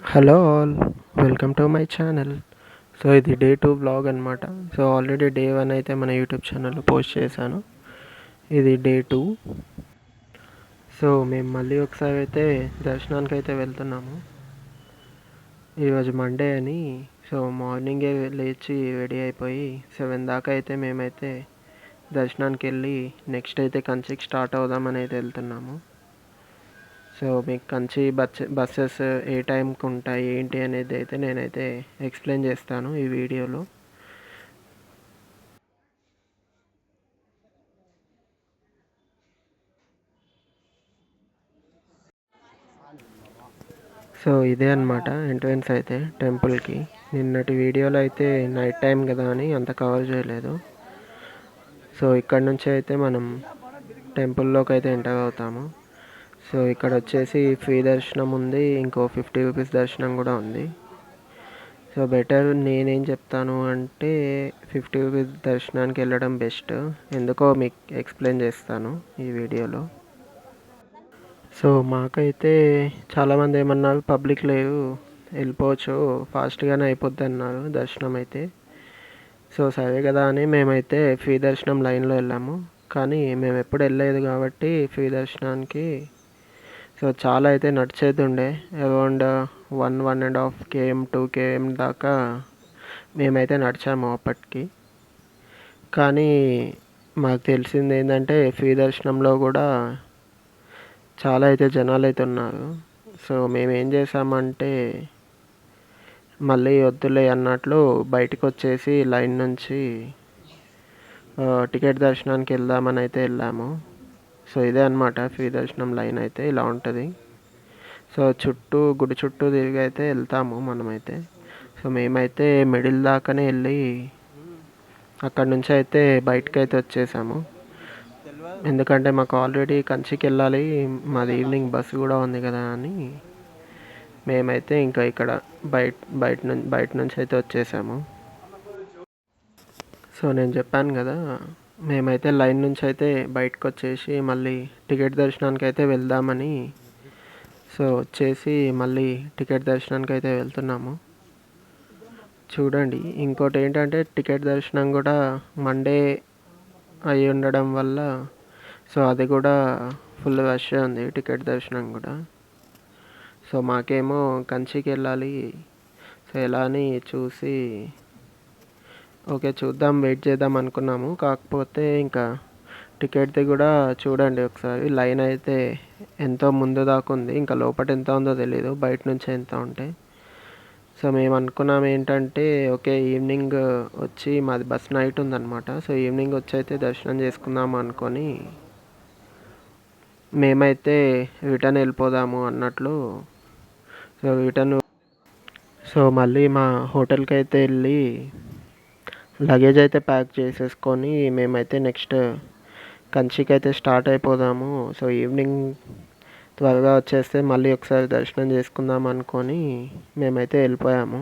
Hello all, welcome to my channel. So ఇది day 2 vlog అనమాట. So already day 1 అయితే మన యూట్యూబ్ ఛానల్లో పోస్ట్ చేశాను. ఇది డే 2. సో మేము మళ్ళీ ఒకసారి అయితే దర్శనానికి అయితే వెళ్తున్నాము. ఈరోజు మండే అని సో మార్నింగే లేచి రెడీ అయిపోయి 7 దాకా అయితే మేమైతే దర్శనానికి వెళ్ళి నెక్స్ట్ అయితే కంచికి స్టార్ట్ అవుదామని అయితే వెళ్తున్నాము. సో మీకు కంచి బస్సెస్ ఏ టైంకి ఉంటాయి ఏంటి అనేది అయితే నేనైతే ఎక్స్ప్లెయిన్ చేస్తాను ఈ వీడియోలో. సో ఇదే అనమాట ఎంట్రన్స్ అయితే టెంపుల్కి. నిన్నటి వీడియోలో అయితే నైట్ టైం కదా అని అంత కవర్ చేయలేదు. సో ఇక్కడ నుంచి అయితే మనం టెంపుల్లోకి అయితే ఎంటర్ అవుతాము. సో ఇక్కడ వచ్చేసి ఫ్రీ దర్శనం ఉంది, ఇంకో 50 రూపీస్ దర్శనం కూడా ఉంది. సో బెటర్ నేనేం చెప్తాను అంటే 50 రూపీస్ దర్శనానికి వెళ్ళడం బెస్ట్. ఎందుకో మీకు ఎక్స్ప్లెయిన్ చేస్తాను ఈ వీడియోలో. సో మాకైతే చాలామంది ఏమన్నారు, పబ్లిక్ లేదు వెళ్ళిపోవచ్చు ఫాస్ట్గానే అయిపోద్ది అన్నారు దర్శనం అయితే. సో సరే కదా అని మేమైతే ఫ్రీ దర్శనం లైన్లో వెళ్ళాము. కానీ మేము ఎప్పుడు వెళ్ళలేదు కాబట్టి ఫ్రీ దర్శనానికి సో చాలా అయితే నడిచేది ఉండే. అరౌండ్ 1.5 km 2 km దాకా మేమైతే నడిచాము అప్పటికి. కానీ మాకు తెలిసింది ఏంటంటే ఫ్రీ దర్శనంలో కూడా చాలా అయితే జనాలు అయితే ఉన్నారు. సో మేము ఏం చేసామంటే మళ్ళీ వద్దులే అన్నట్లు బయటకు వచ్చేసి లైన్ నుంచి టికెట్ దర్శనానికి వెళ్దామని అయితే వెళ్ళాము. సో ఇదే అనమాట ఫ్రీ దర్శనం లైన్ అయితే ఇలా ఉంటుంది. సో గుడి చుట్టూ తిరిగి అయితే వెళ్తాము మనమైతే. సో మేమైతే మిడిల్ దాకానే వెళ్ళి అక్కడ నుంచి అయితే బయటకు అయితే వచ్చేసాము. ఎందుకంటే మాకు ఆల్రెడీ కంచికి వెళ్ళాలి, మాది ఈవినింగ్ బస్సు కూడా ఉంది కదా అని మేమైతే ఇంకా ఇక్కడ బయట నుంచి అయితే వచ్చేసాము. సో నేను చెప్పాను కదా, మేమైతే లైన్ నుంచి అయితే బయటకు వచ్చేసి మళ్ళీ టికెట్ దర్శనానికి అయితే వెళ్దామని సో వచ్చేసి మళ్ళీ టికెట్ దర్శనానికి అయితే వెళ్తున్నాము. చూడండి, ఇంకోటి ఏంటంటే టికెట్ దర్శనం కూడా మండే అయి ఉండడం వల్ల సో అది కూడా ఫుల్ రష్ ఉంది టికెట్ దర్శనం కూడా. సో మాకేమో కంచికి వెళ్ళాలి. సో ఎలా అని చూసి ఓకే చూద్దాం వెయిట్ చేద్దాం అనుకున్నాము. కాకపోతే ఇంకా టికెట్ది కూడా చూడండి ఒకసారి, లైన్ అయితే ఎంతో ముందు దాకా ఉంది. ఇంకా లోపల ఎంత ఉందో తెలీదు, బయట నుంచి ఎంత ఉంటే. సో మేము అనుకున్నాం ఏంటంటే ఓకే ఈవినింగ్ వచ్చి మాది బస్ నైట్ ఉందన్నమాట. సో ఈవినింగ్ వచ్చి అయితే దర్శనం చేసుకుందాం అనుకొని మేమైతే రిటర్న్ వెళ్ళిపోదాము అన్నట్లు. సో రిటర్న్ సో మళ్ళీ మా హోటల్కి అయితే వెళ్ళి లగేజ్ అయితే ప్యాక్ చేసేసుకొని మేమైతే నెక్స్ట్ కంచికి అయితే స్టార్ట్ అయిపోదాము. సో ఈవినింగ్ త్వరగా వచ్చేస్తే మళ్ళీ ఒకసారి దర్శనం చేసుకుందాం అనుకొని మేమైతే వెళ్ళిపోయాము.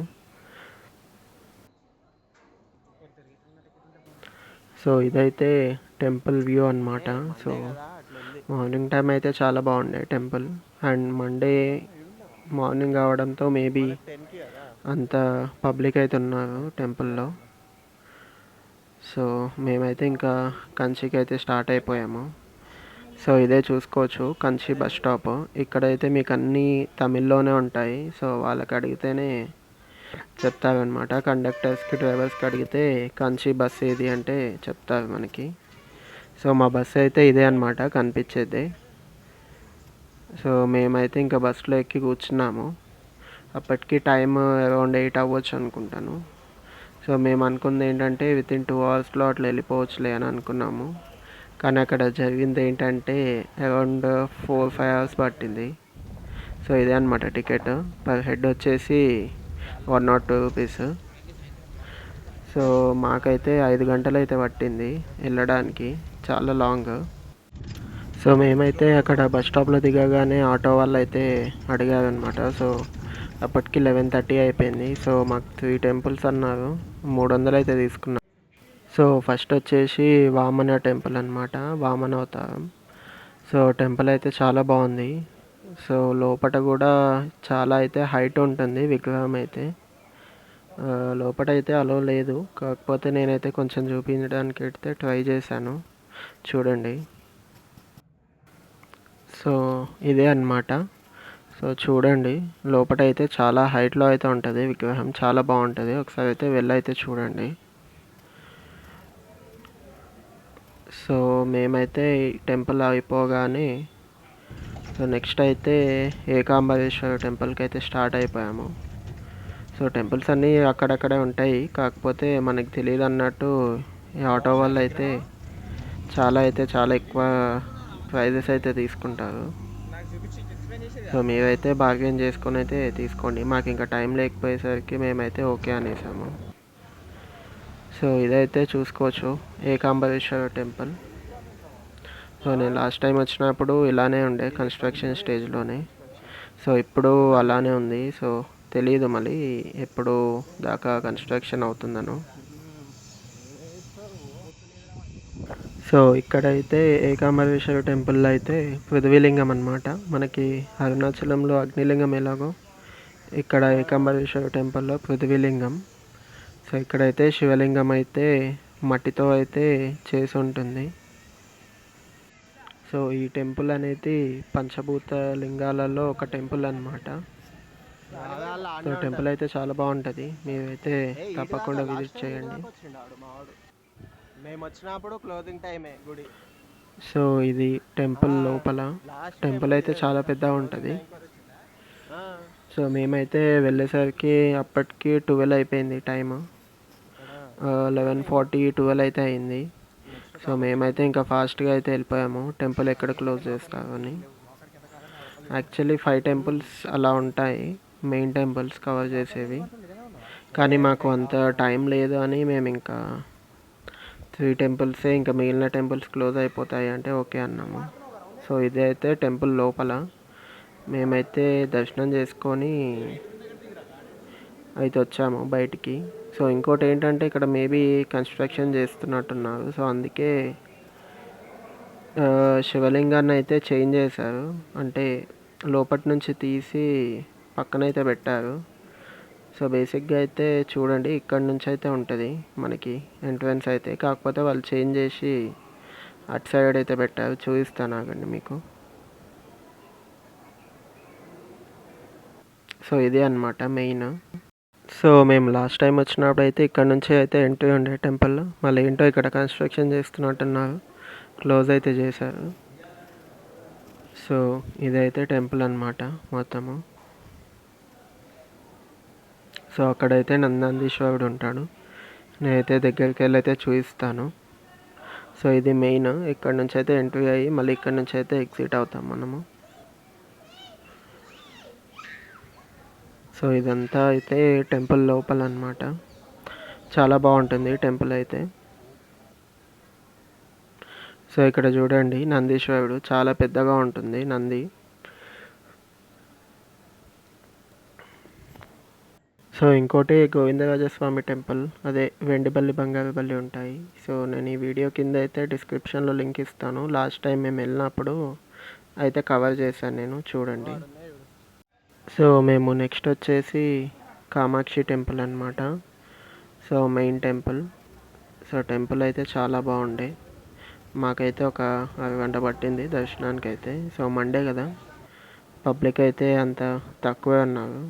సో ఇదైతే టెంపుల్ వ్యూ అనమాట. సో మార్నింగ్ టైం అయితే చాలా బాగుండే టెంపుల్. అండ్ మండే మార్నింగ్ అవడంతో మేబీ అంత పబ్లిక్ అయితే ఉన్నారు టెంపుల్లో. సో మేమైతే ఇంకా కంచికి అయితే స్టార్ట్ అయిపోయాము. సో ఇదే చూసుకోవచ్చు కంచి బస్ స్టాప్. ఇక్కడైతే మీకు అన్నీ తమిళ్లోనే ఉంటాయి. సో వాళ్ళకి అడిగితేనే చెప్తారనమాట. కండక్టర్స్కి డ్రైవర్స్కి అడిగితే కంచి బస్ ఏది అంటే చెప్తారు మనకి. సో మా బస్సు అయితే ఇదే అనమాట కనిపించేది. సో మేమైతే ఇంకా బస్సులో ఎక్కి కూర్చున్నాము. అప్పటికి టైం అరౌండ్ 8 అవ్వచ్చు అనుకుంటాను. సో మేము అనుకుంది ఏంటంటే వితిన్ 2 అవర్స్లో అట్లా వెళ్ళిపోవచ్చులే అని అనుకున్నాము. కానీ అక్కడ జరిగింది ఏంటంటే అరౌండ్ 4-5 అవర్స్ పట్టింది. సో ఇదే అనమాట టికెట్. పర్ హెడ్ వచ్చేసి 102 రూపీస్. సో మాకైతే 5 గంటలు అయితే పట్టింది వెళ్ళడానికి, చాలా లాంగ్. సో మేమైతే అక్కడ బస్ స్టాప్లో దిగగానే ఆటో వాళ్ళు అయితే అడిగారనమాట. సో అప్పటికి 11:30 అయిపోయింది. సో మాకు 3 టెంపుల్స్ అన్నారు, 300 అయితే తీసుకున్నాం. సో ఫస్ట్ వచ్చేసి వామన టెంపుల్ అనమాట, వామన అవతారం. సో టెంపుల్ అయితే చాలా బాగుంది. సో లోపట కూడా చాలా అయితే హైట్ ఉంటుంది విగ్రహం అయితే. లోపట అయితే అలో లేదు, కాకపోతే నేనైతే కొంచెం చూపించడానికి అయితే ట్రై చేశాను, చూడండి. సో ఇదే అన్నమాట. సో చూడండి, లోపట అయితే చాలా హైట్లో అయితే ఉంటుంది విగ్రహం, చాలా బాగుంటుంది. ఒకసారి అయితే వెళ్ళైతే చూడండి. సో మేమైతే ఈ టెంపుల్ అయిపోగానే సో నెక్స్ట్ అయితే ఏకాంబరేశ్వర టెంపుల్కి అయితే స్టార్ట్ అయిపోయాము. సో టెంపుల్స్ అన్నీ అక్కడక్కడే ఉంటాయి, కాకపోతే మనకి తెలియదు అన్నట్టు ఈ ఆటో వాళ్ళు అయితే చాలా ఎక్కువ ప్రైజెస్ అయితే తీసుకుంటారు. సో మీరైతే బార్గెన్ చేసుకొని అయితే తీసుకోండి. మాకు ఇంకా టైం లేకపోయేసరికి మేమైతే ఓకే అనేసాము. సో ఇదైతే చూసుకోవచ్చు ఏకాంబరేశ్వర టెంపుల్. సో నేను లాస్ట్ టైం వచ్చినప్పుడు ఇలానే ఉండే, కన్స్ట్రక్షన్ స్టేజ్లోనే. సో ఇప్పుడు అలానే ఉంది. సో తెలీదు మళ్ళీ ఎప్పుడు దాకా కన్స్ట్రక్షన్ అవుతుందను. సో ఇక్కడైతే ఏకాంబరేశ్వర టెంపుల్లో అయితే పృథ్వీలింగం అనమాట. మనకి అరుణాచలంలో అగ్నిలింగం ఎలాగో ఇక్కడ ఏకాంబరేశ్వర టెంపుల్లో పృథ్వీలింగం. సో ఇక్కడైతే శివలింగం అయితే మట్టితో అయితే చేసి ఉంటుంది. సో ఈ టెంపుల్ అనేది పంచభూత లింగాలలో ఒక టెంపుల్ అనమాట. సో టెంపుల్ అయితే చాలా బాగుంటుంది, మీరైతే తప్పకుండా విజిట్ చేయండి. మేము వచ్చినప్పుడు క్లోజింగ్ టైమే గుడి. సో ఇది టెంపుల్ లోపల. టెంపుల్ అయితే చాలా పెద్దగా ఉంటుంది. సో మేమైతే వెళ్ళేసరికి అప్పటికి 12 అయిపోయింది టైము. 11:40, 12 అయితే అయింది. సో మేమైతే ఇంకా ఫాస్ట్గా అయితే వెళ్ళిపోయాము, టెంపుల్ ఎక్కడ క్లోజ్ చేస్తామని. యాక్చువల్లీ 5 టెంపుల్స్ అలా ఉంటాయి, మెయిన్ టెంపుల్స్ కవర్ చేసేవి. కానీ మాకు అంత టైం లేదు అని మేము ఇంకా 3 టెంపుల్సే, ఇంకా మిగిలిన టెంపుల్స్ క్లోజ్ అయిపోతాయి అంటే ఓకే అన్నాము. సో ఇదే అయితే టెంపుల్ లోపల. మేమైతే దర్శనం చేసుకొని అయితే వచ్చాము బయటికి. సో ఇంకోటి ఏంటంటే ఇక్కడ మేబీ కన్స్ట్రక్షన్ చేస్తున్నట్టున్నారు. సో అందుకే శివలింగాన్ని అయితే చేంజ్ చేశారు, అంటే లోపటి నుంచి తీసి పక్కనైతే పెట్టారు. సో బేసిక్గా అయితే చూడండి, ఇక్కడ నుంచి అయితే ఉంటుంది మనకి ఎంట్రన్స్ అయితే, కాకపోతే వాళ్ళు చేంజ్ చేసి అటు సైడ్ అయితే పెట్టారు. చూపిస్తాను ఆగండి మీకు. సో ఇదే అన్నమాట మెయిన్. సో మేము లాస్ట్ టైం వచ్చినప్పుడు అయితే ఇక్కడ నుంచి అయితే ఎంట్రీ ఉండే టెంపుల్. మళ్ళీ ఏంటో ఇక్కడ కన్స్ట్రక్షన్ చేస్తున్నట్టున్నారు, క్లోజ్ అయితే చేశారు. సో ఇదైతే టెంపుల్ అన్నమాట మొత్తము. సో అక్కడైతే నందీశ్వరుడు ఉంటాడు, నేనైతే దగ్గరికి వెళ్ళి అయితే చూపిస్తాను. సో ఇది మెయిన్, ఇక్కడ నుంచి అయితే ఎంట్రీ అయ్యి మళ్ళీ ఇక్కడ నుంచి అయితే ఎగ్జిట్ అవుతాం మనము. సో ఇదంతా అయితే టెంపుల్ లోపల అన్నమాట. చాలా బాగుంటుంది టెంపుల్ అయితే. సో ఇక్కడ చూడండి నందీశ్వరుడు చాలా పెద్దగా ఉంటుంది నంది. సో ఇంకోటి గోవిందరాజస్వామి టెంపుల్, అదే వెండిబల్లి బంగారు బల్లి ఉంటాయి. సో నేను ఈ వీడియో కింద అయితే డిస్క్రిప్షన్లో లింక్ ఇస్తాను. లాస్ట్ టైం మేము వెళ్ళినప్పుడు అయితే కవర్ చేశాను నేను, చూడండి. సో మేము నెక్స్ట్ వచ్చేసి కామాక్షి టెంపుల్ అన్నమాట. So main temple. So temple అయితే చాలా బాగుండే, మాకైతే ఒక అరగంట పట్టింది దర్శనానికి అయితే. సో మండే కదా, పబ్లిక్ అయితే అంత తక్కువే ఉన్నారు.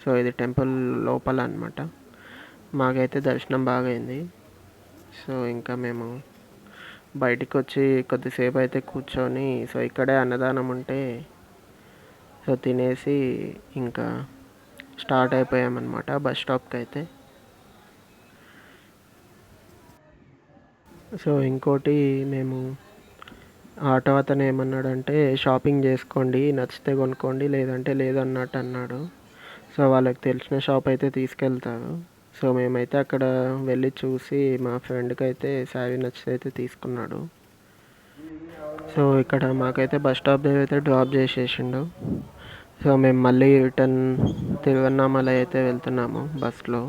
సో ఇది టెంపుల్ లోపల అనమాట. మాకైతే దర్శనం బాగా అయింది. సో ఇంకా మేము బయటికి వచ్చి కొద్దిసేపు అయితే కూర్చొని, సో ఇక్కడే అన్నదానం ఉంటే సో తినేసి ఇంకా స్టార్ట్ అయిపోయామన్నమాట బస్ స్టాప్కి అయితే. సో ఇంకోటి మేము ఆటో అతను ఏమన్నాడంటే షాపింగ్ చేసుకోండి, నచ్చితే కొనుక్కోండి, లేదంటే లేదు అన్నట్టు అన్నాడు. సో వాళ్ళకి తెలిసిన షాప్ అయితే తీసుకెళ్తారు. సో మేమైతే అక్కడ వెళ్ళి చూసి మా ఫ్రెండ్కి అయితే శారీ నచ్చితే అయితే తీసుకున్నాడు. సో ఇక్కడ మాకైతే బస్ స్టాప్ దగ్గర అయితే డ్రాప్ చేసేసిండు. సో మేము మళ్ళీ రిటర్న్ తిరువన్నామలై అయితే వెళ్తున్నాము బస్లో.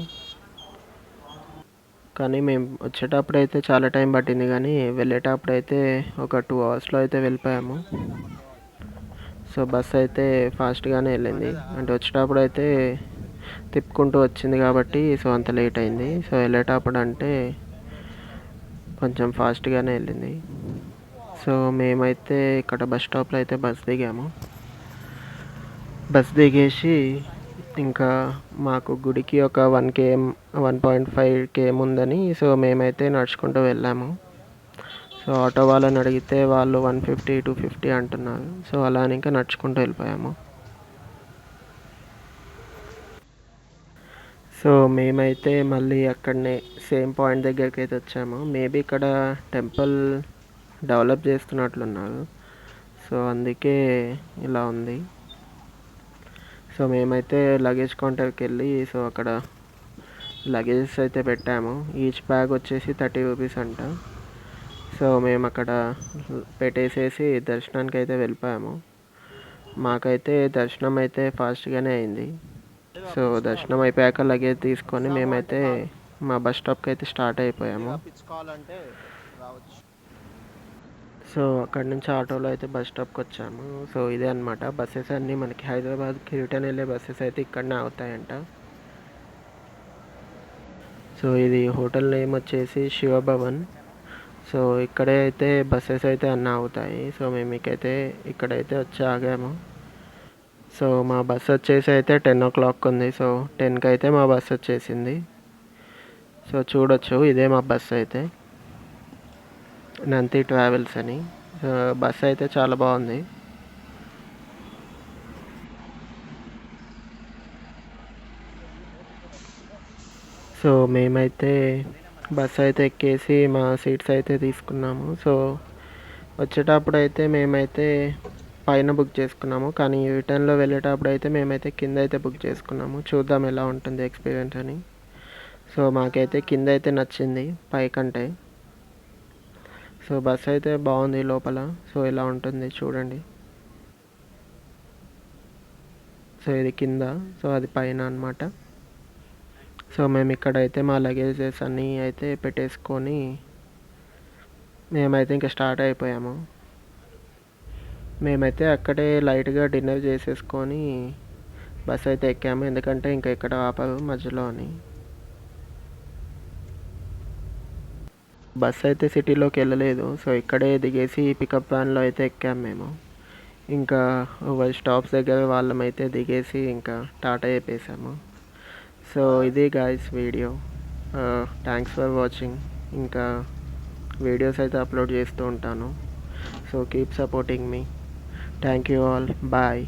కానీ మేము వచ్చేటప్పుడు అయితే చాలా టైం పట్టింది, కానీ వెళ్ళేటప్పుడు అయితే ఒక 2 అవర్స్లో అయితే వెళ్ళిపోయాము. సో బస్ అయితే ఫాస్ట్గానే వెళ్ళింది, అంటే వచ్చేటప్పుడు అయితే తిప్పుకుంటూ వచ్చింది కాబట్టి సో అంత లేట్ అయింది. సో వెళ్ళేటప్పుడు అంటే కొంచెం ఫాస్ట్గానే వెళ్ళింది. సో మేమైతే ఇక్కడ బస్ స్టాప్లో అయితే బస్ దిగాము. బస్ దిగేసి ఇంకా మాకు గుడికి ఒక 1 km 1.5 km ఉందని సో మేమైతే నడుచుకుంటూ వెళ్ళాము. సో ఆటో వాళ్ళని అడిగితే వాళ్ళు 150 250 అంటున్నారు. సో అలా అని ఇంకా నడుచుకుంటూ వెళ్ళిపోయాము. సో మేమైతే మళ్ళీ అక్కడనే సేమ్ పాయింట్ దగ్గరికి అయితే వచ్చాము. మేబీ ఇక్కడ టెంపుల్ డెవలప్ చేస్తున్నట్లున్నారు, సో అందుకే ఇలా ఉంది. సో మేమైతే లగేజ్ కౌంటర్కి వెళ్ళి సో అక్కడ లగేజెస్ అయితే పెట్టాము. ఈచ్ బ్యాగ్ వచ్చేసి 30 రూపీస్ అంట. సో మేము అక్కడ పెట్టేసేసి దర్శనానికి అయితే వెళ్ళిపోయాము. మాకైతే దర్శనం అయితే ఫాస్ట్గానే అయింది. సో దర్శనం అయిపోయాక లగేజ్ తీసుకొని మేమైతే మా బస్ స్టాప్కి అయితే స్టార్ట్ అయిపోయాము. సో అక్కడ నుంచి ఆటోలో అయితే బస్ స్టాప్కి వచ్చాము. సో ఇదే అనమాట బస్సెస్ అన్నీ మనకి హైదరాబాద్కి రిటర్న్ వెళ్ళే బస్సెస్ అయితే ఇక్కడనే అవుతాయంట. సో ఇది హోటల్ నేమ్ వచ్చేసి శివభవన్. సో ఇక్కడే అయితే బస్సెస్ అయితే అన్నీ అవుతాయి. సో మేము ఇక్కడైతే వచ్చి ఆగాము. సో మా బస్ వచ్చేసి అయితే 10 o'clock ఉంది. సో 10కి అయితే మా బస్ వచ్చేసింది. సో చూడొచ్చు, ఇదే మా బస్ అయితే, నంది ట్రావెల్స్ అని. బస్ అయితే చాలా బాగుంది. సో మేమైతే బస్ అయితే ఎక్కేసి మా సీట్స్ అయితే తీసుకున్నాము. సో వచ్చేటప్పుడు అయితే మేమైతే పైన బుక్ చేసుకున్నాము, కానీ రిటర్న్లో వెళ్ళేటప్పుడు అయితే మేమైతే కింద అయితే బుక్ చేసుకున్నాము. చూద్దాం ఎలా ఉంటుంది ఎక్స్పీరియన్స్ అని. సో మాకైతే కింద అయితే నచ్చింది పైకంటే. సో బస్ అయితే బాగుంది లోపల. సో ఇలా ఉంటుంది చూడండి. సో ఇది కింద, సో అది పైన అనమాట. సో మేము ఇక్కడైతే మా లగేజెస్ అన్నీ అయితే పెట్టేసుకొని మేమైతే ఇంకా స్టార్ట్ అయిపోయాము. మేమైతే అక్కడే లైట్గా డిన్నర్ చేసేసుకొని బస్ అయితే ఎక్కాము, ఎందుకంటే ఇంకా ఇక్కడ ఆపదు మధ్యలో అని. బస్ అయితే సిటీలోకి వెళ్ళలేదు. సో ఇక్కడే దిగేసి పికప్ వ్యాన్లో అయితే ఎక్కాము మేము. ఇంకా స్టాప్స్ దగ్గర వాళ్ళమైతే దిగేసి ఇంకా టాటా చెప్పేసాము. సో ఇది guys video. Thanks for watching. ఇంకా వీడియోస్ అయితే అప్లోడ్ చేస్తూ ఉంటాను. So keep supporting me. Thank you all. Bye.